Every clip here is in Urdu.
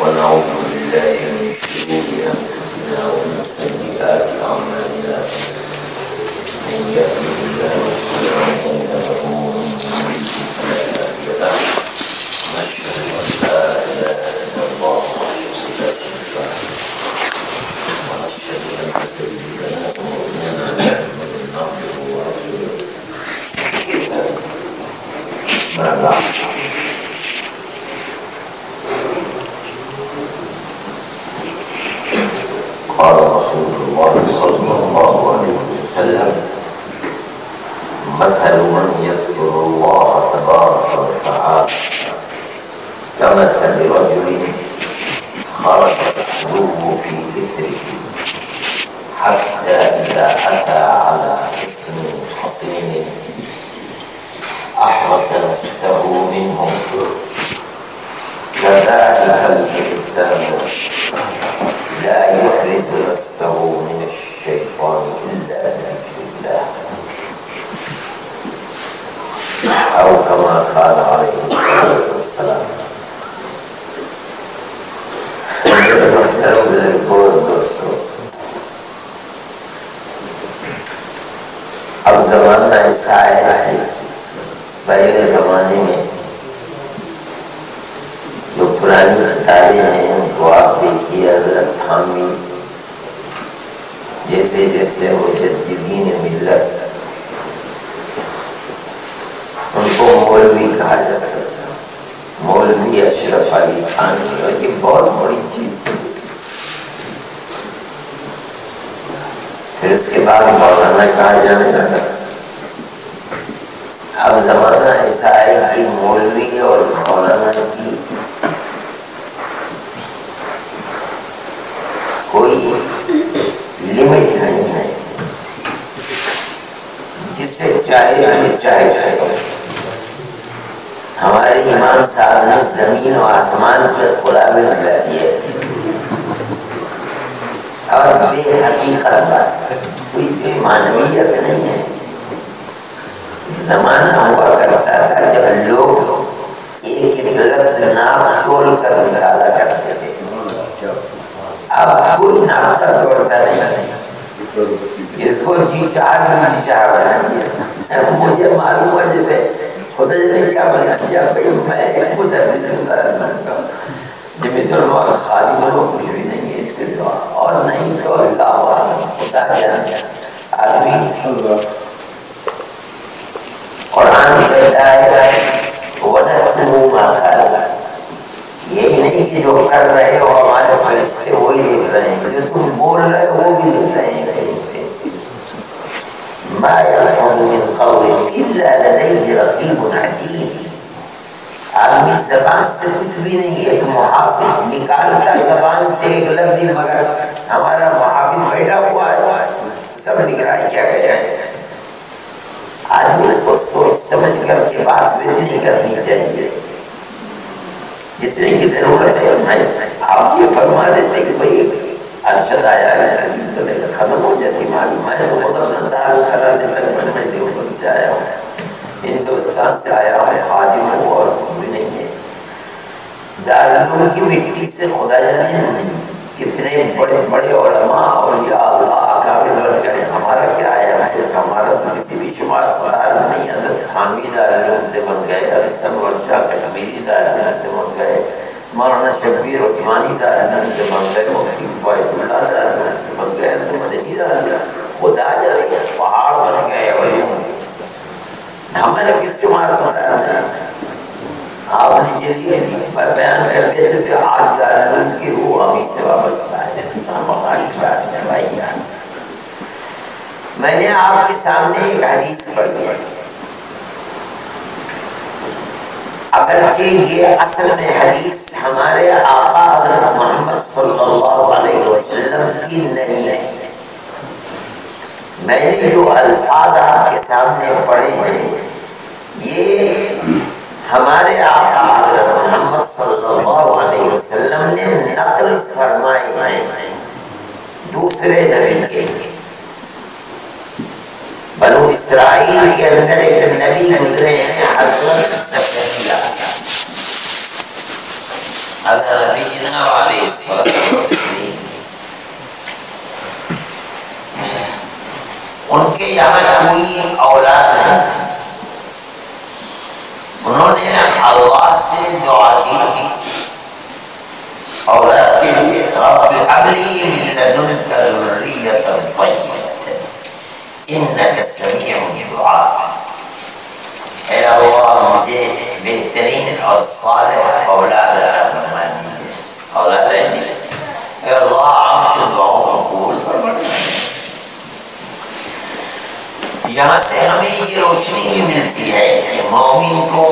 ونعوذ بالله من شرور أنفسنا ومن سيئات أعمالنا من يهده الله فلا مضل له ومن يضلل فلا هادي له ونشهد أن لا إله إلا الله وحده لا شريك له ونشهد أن سيدنا ومولانا محمدا عبده ورسوله ما بعد قال رسول الله صلى الله عليه وسلم مثل من يذكر الله تبارك وتعالى كمثل رجل خرج عدوه في إثره حتى إذا أتى على حصن حصين أحرس نفسه منه كذلك الإنسان لا يحرز نفسه من الشيطان إلا بذكر الله أو كما قال عليه الصلاة والسلام. میرے محترم بزرگوں اور دوستوں، اب زمانہ ایسا آیا ہے، پہلے زمانے میں جو پرانی کتابیں ہیں ان کو آپ دیکھیے، حضرت تھانوی جیسے جیسے مجددین ملت، ان کو مولوی کہا جاتا تھا، مولوی اشرف علی تھانوی، اور یہ بہت بڑی چیز تھی. پھر اس کے بعد مولانا کہا جانے لگا. اب زمانہ ایسا ہے کہ مولوی اور مولانا کی کوئی لمٹ نہیں ہے، جسے چاہے جو چاہے. ہمارے امام صاحب نے زمین و آسمان کے قرابے ملا دیے اور بے حقیقت بات، کوئی بے معنویت نہیں ہے. زمانہ ہوا کرتا تھا جب لوگ ایک ایک لفظ ناپ تول کر نکالا کرتے تھے. اب کوئی ناپتا توڑتا نہیں، اس کو جی چاہ بنا دیا. مجھے معلوم ہو جاتے خدا نے کیا بنا دیا، بھائی میں ایک مدرس جمعیت علماء کا خادم کو کچھ بھی نہیں ہے اس کے سوا، اور نہیں تو اللہ عالم خدا جانا. آدمی قرآن کہتا ہے وَنَكْتُبُ مَا قَالُوا، یہی نہیں کہ جو کر رہے ہو ہمارے فرشتے وہی لکھ رہے ہیں، جو تم بول رہے ہو وہ بھی لکھ رہے ہیں فرشتے. مَا يَلْفَظُ مِنْ قَوْلٍ إِلَّا لَدَيْهِ رَقِيبٌ عَتِيدٌ. آدمی زبان سے کچھ بھی نہیں، ایک محافظ نکالتا زبان سے ایک لفظ، مگر ہمارا محافظ بیٹھا ہوا ہے، سب لکھ رہا ہے کیا گیا ہے. آدمی کو سوچ سمجھ کر کے بات اتنی کرنی چاہیے جتنے کی ضرورت ہے. آپ یہ فرما دیتے کہ بھائی ارشد آیا ہے، ختم ہو جاتی معلوم. میں تو خود اپنا دار خرانے تک میں دیوبند سے آیا ہوں، ہندوستان سے آیا ہوں، خادم ہوں اور کچھ بھی نہیں ہے. دارالعلوم کی مٹی سے خدا جانے کتنے بڑے بڑے علماء اولیاء اللہ اکابر بن گئے. ہمارا کیا ہے، ہمارا تو کسی بھی شمار خدا نہیں. حضرت تھانوی دارالعلوم سے بن گئے، حضرت انور شاہ کشمیری دارالعلوم سے بن گئے، مولانا شبیر عثمانی دارالعلوم سے بن گئے، مفتی فائد اللہ دارالعلوم سے بن گئے، مدنی دارالعلوم. خدا جانے پہاڑ بن گئے علوم کے، ہمارے کس شمار خدا نہیں. آپ نے یہ بیان کر دیتے تھے آج دارالعلوم کی روح ہمیں سے وابستہ ہے. مخال کی بات ہے بھائی یار. میں نے آپ کے سامنے ایک حدیث پڑھی ہے، اگرچہ یہ اصل میں حدیث ہمارے آقا حضرت محمد صلی اللہ علیہ وسلم کی نہیں ہے. میں نے جو الفاظ آپ کے سامنے پڑھے ہیں یہ ہمارے آقا حضرت محمد صلی اللہ علیہ وسلم نے نقل فرمائے ہیں دوسرے نبی کے. بنو اسرائیل کے اندر ایک نبی گزرے ہیں حضرت زکریا. علی نبینا علیہ الصلوۃ والتسلیم، ان کے یہاں کوئی اولاد نہیں تھی، انہوں نے اللہ سے دعا کی اولاد کے لیے، رب هب لي من لدنك ذرية طيبة إنك سميع الدعاء، اے اللہ مجھے بہترین اور صالح اولاد عطا فرما دیجیے، اولاد ہے نہیں، اے اللہ آپ تو دعاؤں کو قبول فرما۔ یہاں سے ہمیں یہ روشنی بھی ملتی ہے کہ مومن کو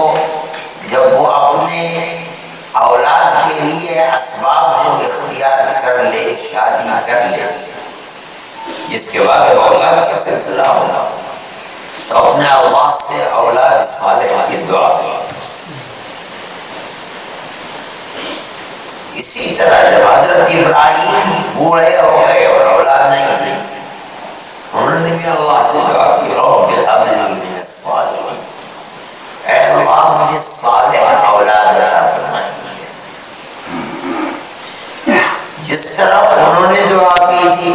جب وہ اپنے اولاد کے لیے اسباب کو اختیار کر لے، شادی کر لے، جس کے بعد اولاد کا سلسلہ ہوگا، تو اپنے اللہ سے اولاد صالح کی دعا کرو۔ اسی طرح جب حضرت ابراہیم بوڑھے ہو گئے اور اولاد نہیں تھی، انہوں نے بھی اللہ سے دعا کی، رب هب لي من الصالحین، اے اللہ مجھے صالح اولاد عطا فرما دیجیے۔ جس طرح انہوں نے دعا کی تھی،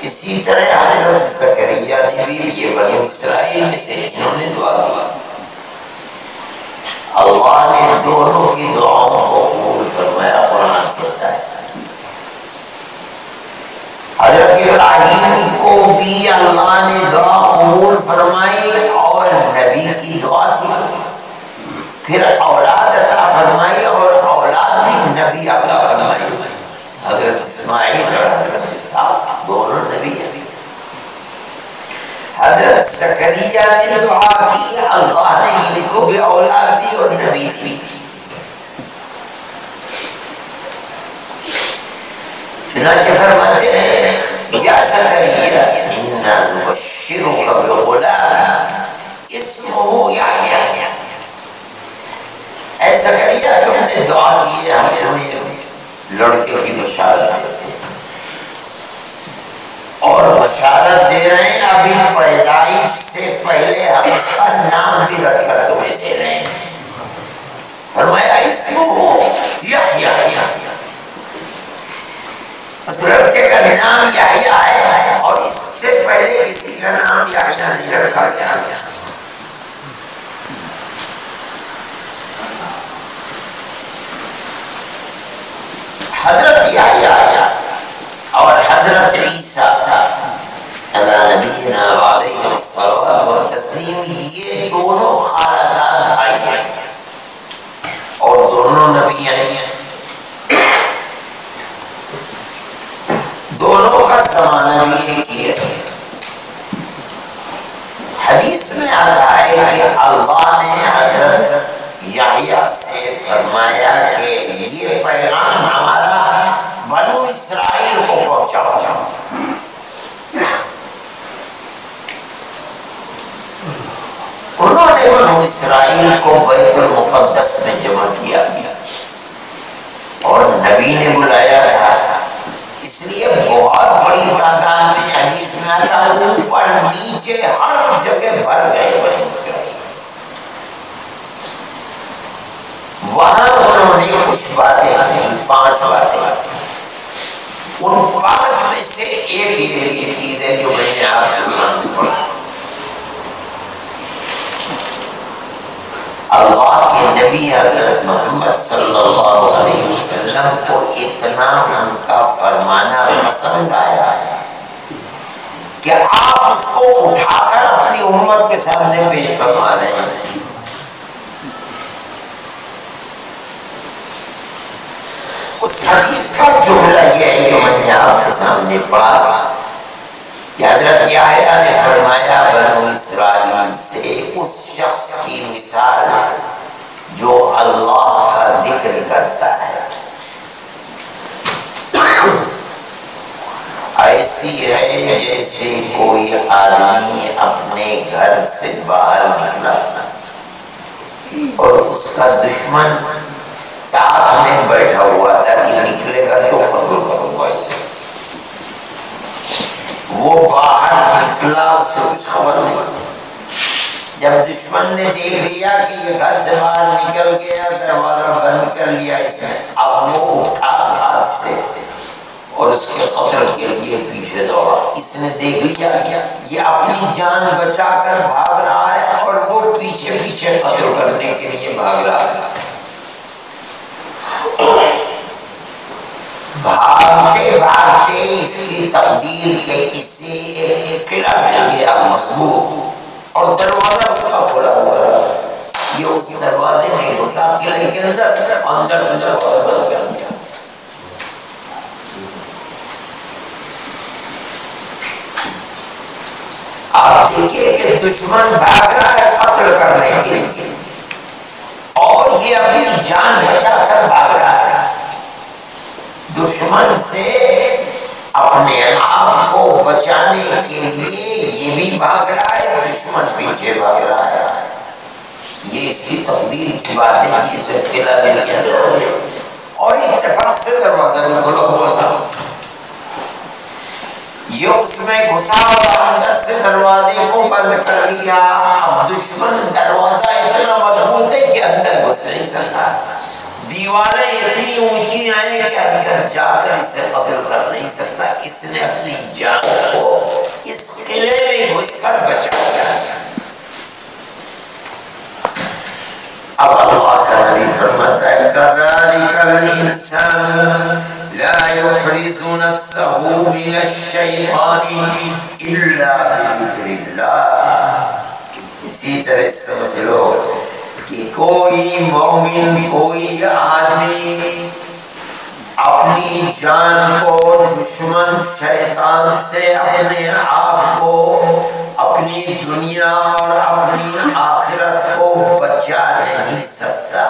اسی طرح حضرت زکریا نے بھی، یہ بنی اسرائیل میں سے انہوں نے دعا کی، اللہ نے دونوں کی دعاؤں کو قبول فرمایا۔ قرآن کہتا ہے حضرت ابراہیم کو بھی اللہ نے دعا قبول فرمائی اور نبی کی دعا تھی، پھر اولاد عطا فرمائی اور اولاد بھی نبی عطا فرمائی، حضرت اسماعیل اور حضرت اسحاق دونوں نبی ہیں۔ حضرت زکریا نے دعا کی، اللہ نے ان کو بھی اولاد دی اور نبی دی۔ چنانچہ فرماتے ہیں یا زکریا انا نبشرک بغلام اسمہ یحییٰ، اے زکریا تم نے دعا کی ہے، ہم تمہیں لڑکے کی بشارت دیتے ہیں، اور بشارت دے رہے ہیں ابھی پیدائش سے پہلے ہم اس کا نام بھی رکھ کر تمہیں دے رہے ہیں۔ فرمایا اسمہ یحییٰ، اس لڑکے کا نام یحییٰ ہے، اور اس سے پہلے کسی کا نام یحییٰ نہیں رکھا گیا۔ حضرت یحییٰ اور حضرت عیسیٰ علی نبینا علیہ الصلوۃ والتسلیم، یہ دونوں خالہ بھائی ہیں اور دونوں نبی ہیں، دونوں کا زمانہ بھی ایک ہی ہے۔ حدیث میں آتا ہے کہ اللہ نے حضرت یحییٰ سے فرمایا کہ یہ پیغام ہمارا بنو اسرائیل کو پہنچاؤ۔ انہوں نے بنو اسرائیل کو بیت المقدس میں جمع کیا اور نبی نے بلایا تھا، اس لیے بہت بڑی تعداد میں حدیث میں آتا ہے اوپر نیچے ہر جگہ بھر گئے بنی اسرائیل۔ وہاں انہوں نے کچھ باتیں کہیں، 5 باتیں، ان 5 میں سے ایک یہ چیز ہے جو میں نے آپ کے سامنے پڑھا۔ اللہ کے نبی حضرت محمد صلی اللہ علیہ وسلم کو اتنا ان کا فرمانا پسند آیا کہ آپ اس کو اٹھا کر اپنی امت کے سامنے پیش فرما رہے ہیں۔ اس حدیث کا جملہ یہ ہے جو میں نے آپ کے سامنے پڑھا کہ حضرت یحییٰ نے فرمایا بنو اسرائیل سے اس شخص کی مثال جو اللہ کا ذکر کرتا ہے ایسی ہے جیسے کوئی آدمی اپنے گھر سے باہر نکلا اور اس کا دشمن ٹاپ میں بیٹھا ہوا تھا کہ نکلے گا تو قتل کروں گا اسے، وہ باہر نکلا، اسے کچھ خبر نہیں، جب دشمن نے دیکھ لیا کہ یہ گھر سے باہر نکل گیا، دروازہ بند کر لیا اس نے، اب وہ اٹھا ہاتھ سے اور اس کے قتل کے لیے پیچھے دوڑا۔ اس نے دیکھ لیا یہ اپنی جان بچا کر بھاگ رہا ہے اور وہ پیچھے پیچھے قتل کرنے کے لیے بھاگ رہا ہے۔ بھاگتے بھاگتے اس کی تقدیر کے اسے ایک قلعہ مل گیا مضبوط، اور دروازہ اس کا کھلا ہوا تھا۔ یہ اس دروازے میں گھسا قلعے کے اندر سے دروازہ بند کر دیا۔ آپ دیکھیے کہ دشمن بھاگ رہا ہے قتل کرنے کے لیے، اور یہ اپنی جان بچا کر بھاگ رہا ہے۔ دشمن سے اپنے آپ کو بچانے کے لیے یہ بھی بھاگ رہا ہے، دشمن پیچھے بھاگ رہا ہے۔ یہ اس کی تقدیر کی بات ہے کہ اسے قلعہ مل گیا، اور اتفاق سے دروازہ بھی کھلا ہوا تھا۔ یہ اس میں گھسا اور اندر سے دروازے کو بند کر لیا۔ اب دشمن دروازہ اتنا مضبوط ہے کہ اندر گھس نہیں سکتا، دیواریں اتنی اونچی ہیں کہ اندر جا کر اسے قتل کر نہیں سکتا۔ اس نے اپنی جان کو اس قلعے میں گھس کر بچایا۔ اب اللہ کا نبی فرماتا ہے كَذَلِكَ الْإِنسَانُ لَا يُحْرِزُ نَفْسَهُ مِنَ الشَّيْطَانِ إِلَّا بِذِكْرِ اللَّهِ۔ اسی طرح سمجھ لو کہ کوئی مومن، کوئی آدمی اپنی جان کو دشمن شیطان سے، اپنے آپ کو، اپنی دنیا اور اپنی آخرت کو بچا نہیں سکتا۔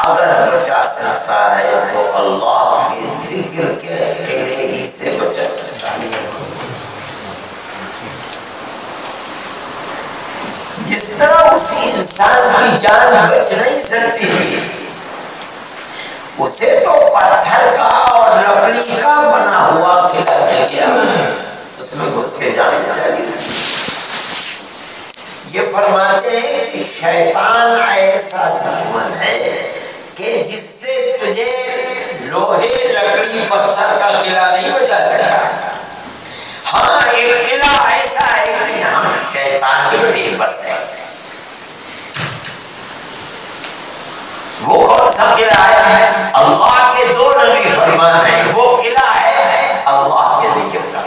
اگر بچا سکتا ہے تو اللہ کے ذکر کے قلعے ہی سے بچا سکتا ہے۔ جس طرح اسی انسان کی جان بچ نہیں سکتی تھی، اسے تو پتھر کا اور لکڑی کا بنا ہوا قلعہ مل گیا، اس میں گھس کے جان بچا لی۔ یہ فرماتے ہیں کہ شیطان ایسا دشمن ہے کہ جس سے تجھے لوہے، لکڑی، پتھر کا قلعہ نہیں بچا سکتا۔ ہاں، ایک قلعہ ایسا ہے کہ یہاں شیطان بے بس ہے۔ وہ کون سا قلعہ ہے؟ اللہ کے دو نبی فرماتے ہیں وہ قلعہ ہے اللہ کے ذکر کا۔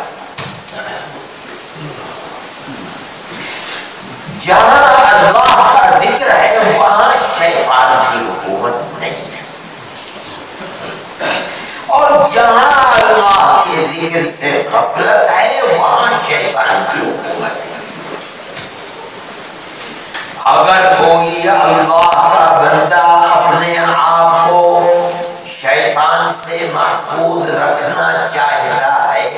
جہاں اللہ کا ذکر ہے وہاں شیطان کی حکومت نہیں ہے، اور جہاں اللہ کے ذکر سے غفلت ہے وہاں شیطان کی حکومت ہے۔ اگر کوئی اللہ کا بندہ اپنے آپ کو شیطان سے محفوظ رکھنا چاہتا ہے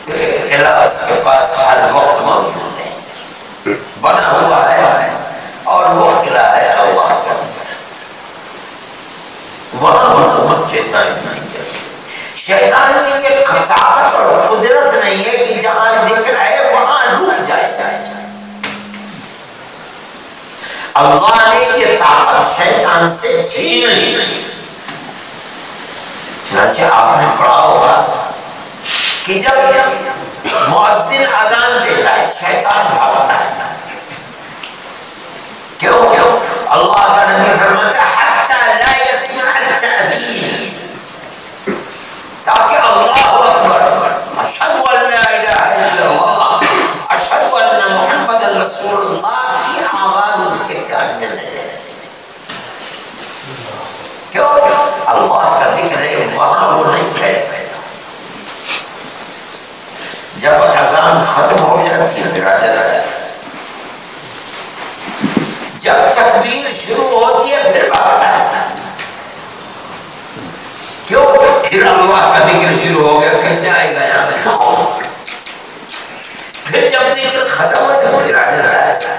تو ایک قلعہ اس کے پاس ہر وقت موجود ہے، بنا ہوا ہے، اور وہ قلعہ ہے اللہ کا ذکر۔ وہاں حکومت شیطان کی نہیں چلتی۔ شیطان میں یہ طاقت اور قدرت نہیں ہے کہ جہاں ذکر ہے وہاں رک جائے۔ اللہ نے یہ طاقت شیطان سے چھین لی۔ چنانچہ آپ نے پڑھا ہوگا کہ جب مؤذن اذان دیتا ہے شیطان بھاگتا ہے۔ کیوں؟ اللہ کا نبی فرماتا ہے حتی لا يسمع التأذین، تاکہ اللہ اکبر، اشہد ان لا الہ الا اللہ، اشہد ان محمد رسول اللہ کی آواز اس کے کان میں نہیں ہے۔ کیوں؟ اللہ کا ذکر ہے وہاں وہ نہیں ٹھہر سکتا۔ جب اذان ختم ہو جاتی ہے پھر آ جاتا ہے، جب تکبیر شروع ہوتی ہے پھر بھاگتا ہے۔ کیوں؟ پھر اللہ کا ذکر شروع ہو گیا، کیسے آئے گا یہاں؟ پھر جب ذکر ختم ہو جاتا پھر آ جاتا ہے۔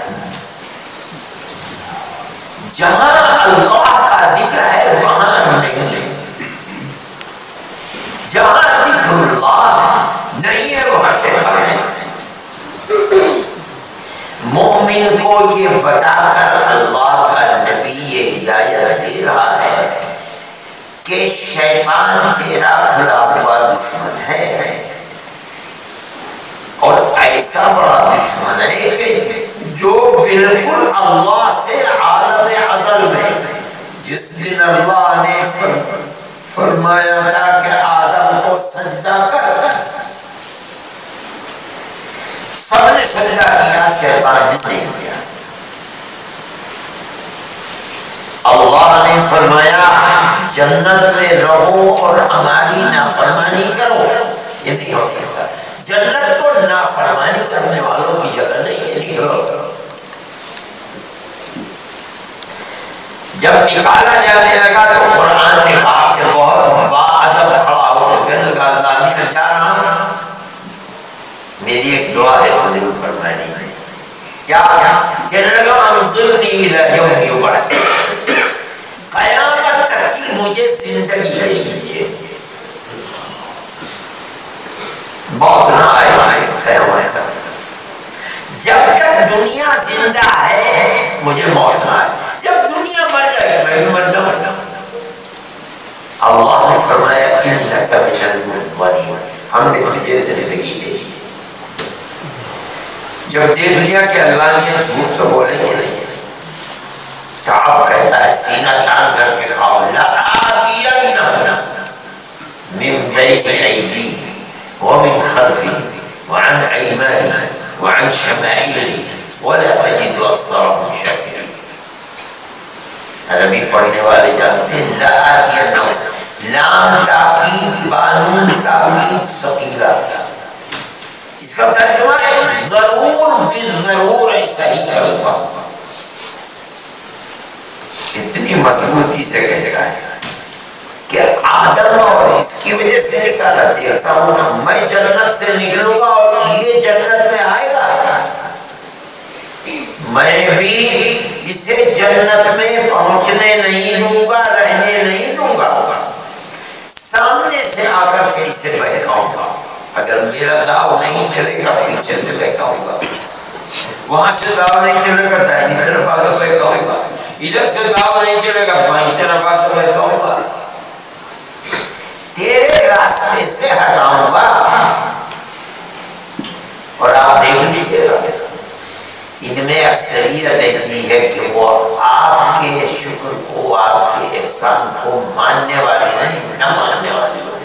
جہاں اللہ کا ذکر ہے وہاں نہیں ہے، جہاں ذکر اللہ نہیں ہے وہاں شیطان ہے۔ یہ بتا کر اللہ کا نبی یہ ہدایت دے رہا ہے کہ شیطان تیرا کھلا ہوا دشمن ہے، اور ایسا بڑا دشمن ہے کہ جو بالکل اللہ سے عالم ازل میں، جس دن اللہ نے فرمایا تھا کہ آدم کو سجدہ کر، سب نے سجدہ کیا، شیطان نے نہیں کیا۔ اللہ نے فرمایا جنت میں رہو اور ہماری نافرمانی کرو، یہ نہیں ہو سکتا۔ جنت تو نافرمانی کرنے والوں کی جگہ نہیں ہے، نکلو۔ جب نکالا جانے لگا تو قرآن نے کہا کہ بہت باادب کھڑا ہو کر لگا، اللہ میں جا رہا ہوں، میری ایک دعا ہے قبول فرمانی ہے۔ کیا کہنے لگا؟ انظرنی الی یوم یبعث، قیامت تک کی مجھے زندگی دیجیے، موت نہ آئے قیامت تک، جب تک دنیا زندہ ہے مجھے موت نہ آئے، جب دنیا مر جائے میں بھی مر جاؤں۔ اللہ نے فرمایا انک من المنظرین، ہم نے تجھے زندگی دے دی۔ جب دیکھ لیا کہ اللہ نے جھوٹ تو بولیں گے نہیں، تو اب کہتا ہے سینہ تان کر کے کھاؤ، لآتینہم من بین ایدیہم ومن خلفہم وعن ایمانہم وعن شمائلہم ولا تجد اکثرہم شاکرین۔ عربی پڑھنے والے جانتے ہیں لآتینہم، لام تاکید، بانون تاکید ثقیلہ، اس کا ترجمہ ہے ضرور بالضرور ایسا ہی کروں گا۔ اتنی مضبوطی سے کہتا ہے کہ آدم اور اس کی وجہ سے نکالا، دیکھتا ہوں میں جنت سے نکلوں گا اور یہ جنت میں آئے گا، میں بھی اسے جنت میں پہنچنے نہیں دوں گا، رہنے نہیں دوں گا، سامنے سے آ کر کے اسے بہکاؤں گا۔ اگر میرا داؤ نہیں چلے گا پیچھے سے بہکاؤں گا، وہاں سے داؤ نہیں چلے گا دائنی طرف آ کر بہکاؤں گا، ادھر سے داؤ نہیں چلے گا بائیں طرف آ کر بہکاؤں گا، تیرے راستے سے ہٹاؤں گا۔ اور آپ دیکھ لیجیے گا ان میں اکثریت ایسی ہے کہ وہ آپ کے شکر کو، آپ کے احسان کو ماننے والی نہیں، نہ ماننے والی ہوگی۔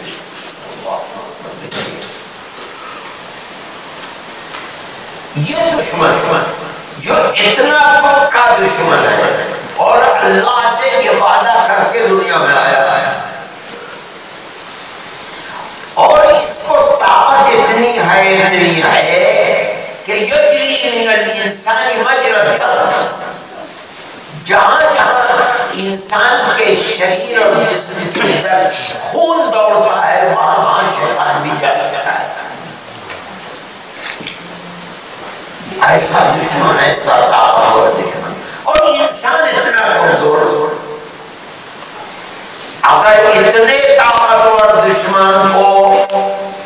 یہ دشمن جو اتنا پکا دشمن ہے اور اللہ سے یہ وعدہ کر کے دنیا میں آیا ہے، اور اس کو طاقت اتنی ہے کہ یجری من الانسان مجرى الدم، جہاں جہاں انسان کے شریر اور جسم کے اندر خون دوڑتا ہے وہاں وہاں شیطان بھی جا سکتا ہے۔ ایسا دشمن، ایسا طاقتور دشمن، اور انسان اتنا کمزور، اگر اتنے طاقتور دشمن کو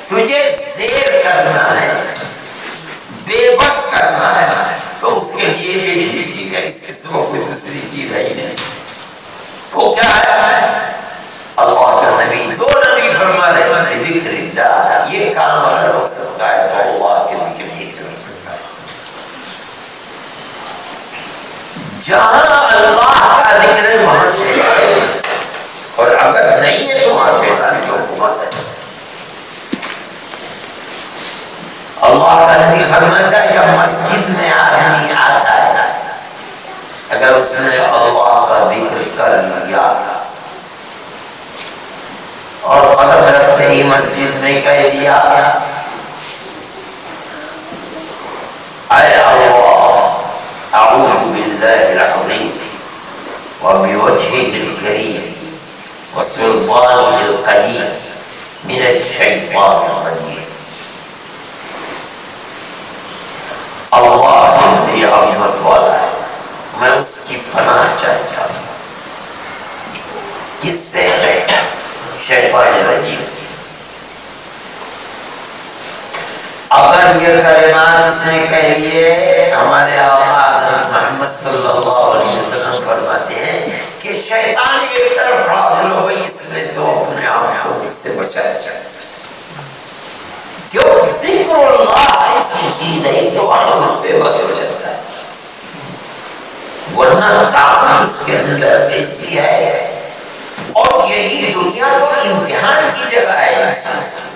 تجھے زیر کرنا ہے، بے بس کرنا ہے، تو اس کے لیے یہ ٹھیک ہے، اس کے سوا کوئی دوسری چیز ہے ہی نہیں۔ وہ کیا ہے؟ اللہ کا نبی، دو نبی فرما رہے ہیں ذکر اللہ، یہ کام اگر ہو سکتا ہے تو اللہ کے ذکر ہی سے ہو سکتا ہے۔ جہاں اللہ کا ذکر ہے وہاں شیطان ہے، اور اگر نہیں ہے تو وہاں شیطان کی حکومت ہے۔ اللہ کا نبی فرماتا ہے جب مسجد میں آدمی آتا ہے، اگر اس نے اللہ کا ذکر کر لیا اور قدم رکھتے ہی مسجد میں کہہ دیا اے اللہ اعوذ باللہ العظیم وبوجهه الكریم وسلطانه القدیم من الشیطان الرجیم، اللہ جو میری عظمت والا ہے میں اس کی پناہ چاہتا ہوں، کس سے؟ شیطان رجیم سے۔ اگر یہ کلمات اس نے کہہ لیے، ہمارے آقا حضرت محمد صلی اللہ علیہ وسلم فرماتے ہیں کہ شیطان ایک طرف کھڑا ہو لو بھائی اس نے تو اپنے آپ کو مجھ سے بچایا، کیوں ذکر اللہ ایسی چیز ہے جو آدم بے بس ہو جاتا ہے، ورنہ طاقت اس کے اندر ایسی ہے. اور یہی دنیا تو امتحان کی جگہ ہے انسان.